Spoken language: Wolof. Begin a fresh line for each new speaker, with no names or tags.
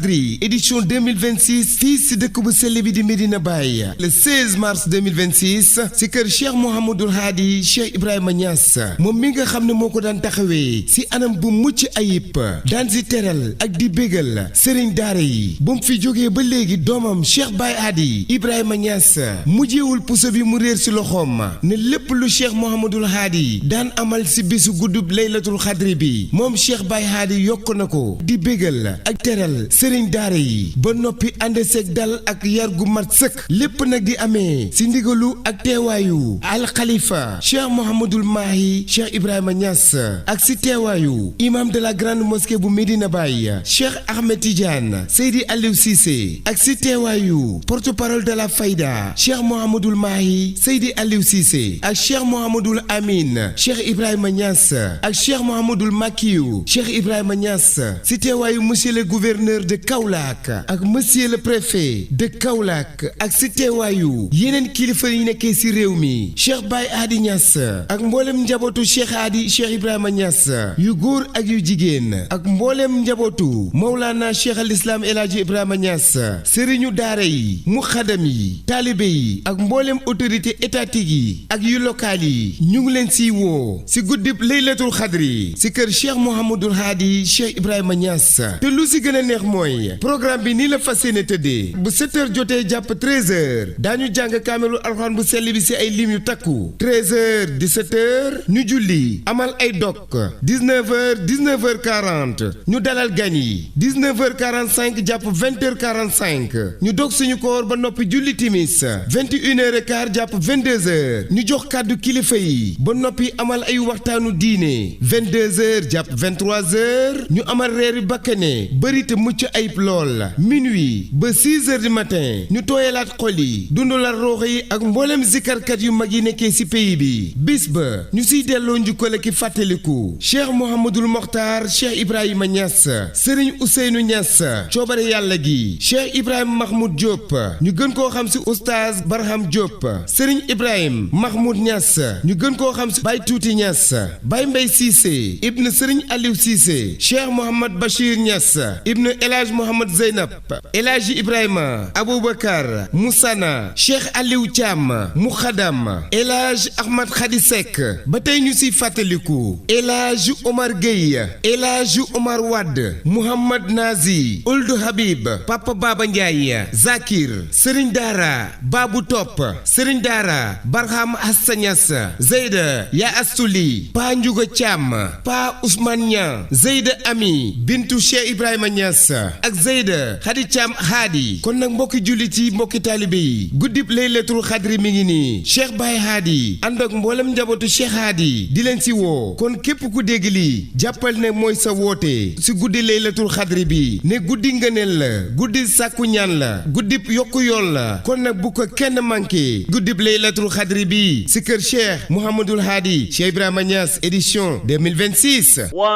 édition 2026 fii si dëkk bu sell bi di Medina Baye le 16 mars 2026 si kër Cheikh Mouhamadoul Hadi Cheikh Ibrahima Niass moom mi nga xam ne moo ko daan taxawee si anam bu mucc ayib daan si teral ak di bégal sëriñ daara yi ba mu fi jógee ba léegi doomam Cheikh Baye Hadi Ibrahima Niass mujjeewul puso bi mu réer si loxoom ne lépp lu Cheikh Mouhamadoul Hadi daan amal si bésu guddub laylatul xadri bi moom Cheikh Baye Hadi yokk na ko di bégal ak teral sëriñ daara yi ba noppi ànd seeg dal ak yar gu mat sëkk lépp nag di amee si ndigalu ak teewaayu alxalifa Cheikh Mouhamadoul Mahi Cheikh Ibrahima Niass ak si teewaayu imam de la grande mosquée bu Medina Baye Cheikh Ahmed Tidiane Seydi Aliou Cissé ak si teewaayu porte-parole de la Fayda Cheikh Mouhamadoul Mahi Seydi Aliou Cissé ak Cheikh Mouhamadoul Amine Cheikh Ibrahima Niass ak Cheikh Mouhamadoul Makiyu Cheikh Ibrahima Niass si teewaayu monsieur le gouverneur de Kaolack ak monsieur le préfet de Kaolack ak si teewaayu yeneen kilifa yi nekkee si réew mi Cheikh Baye Hadi Niass ak mboolem njabootu Cheikh Hadi Cheikh Ibrahima Niass yu góor ak yu jigéen ak mboolem njabootu Mawlana Cheikh al Islam El Hadji Ibrahima Niass sëriñu daara yi muxadam yi taalibe yi ak mboolem autorité étatique yi ak yu local yi ñu ngi leen siy woo si guddib laylatul xadri si kër Cheikh Mouhamadoul Hadi Cheikh Ibrahima Niass te lu si gën a neex mooy programme bi nii la fas yéene tëddee bu 7h jotee jàpp 13h daañu jàng kaamelu alxuraan bu sell bi si ay lim yu takku 13h 17h ñu julli amal ay dog 19h 19h40 ñu dalal gan yi 19h45 jàpp 20h45 ñu dog suñu koor ba noppi julli timis 21h15 jàpp 22h ñu jox kàddu kilifa yi ba noppi amal ay waxtaanu diine 22h jàpp 23h ñu amal reeri bakkane bëri te mucc ayib lool minuit ba 6h du matin ñu tooyalaat xol yi dundalaat roox yi ak mboolem zikarkat yu mag yi nekkee ci pays bi bis ba ñu siy delloo njukkal ki fàttaliku Cheikh Mouhamadoul Mokhtar Cheikh Ibrahima Niass Serigne Ousseynou Niass coobare yàlla gi Cheikh Ibrahima Mahmoud Diop ñu gën koo xam ci oustaz Barham Diop Serigne Ibrahima Mahmoud Niass ñu gën koo xam ci Baye Tuuti Niass Baye Mbaye Cissé ibn Serigne Aliou Cissé Cheikh Mohamad Bachir Niass ibn El Hadj Mohamad Zeynab El Hadji Ibrahima Aboubacar Moussana Cheikh Aliou Thiam Mukhadam El Hadj Ahmad Khady Seck ba tey ñu siy fàttaliku El Hadj Omar Gueye El Hadj Omar Wade Mouhamad Nazi Ould Habib Papa Baba Ndiaye Zakir Serigne Dara Babou Top Serigne Dara Barham Hassa Niass Zeyda Ya Astuli Pa Ndiouga Thiam Pa Ousmane Niang Zeyda Ami Bintu Cheikh Ibrahima Niass ak Zeyda Khady Thiam Hadi kon nag mbokki jullit yi mbokki taalibe yi guddib laylatul xadri mi ngi nii Cheikh Baye Hadi ànd ak mboolem njabootu Cheikh Hadi di leen si woo kon képp ku dégg lii jàppal ne mooy sa woote si guddi laylatul xadri bi ne guddi ngëneel la guddi sàkku ñaan la guddib yokku yool la kon nag bu ko kenn manqué guddib laylatul xadri bi si kër Cheikh Mouhamadoul Hadi Cheikh Ibrahima Niass édition 2026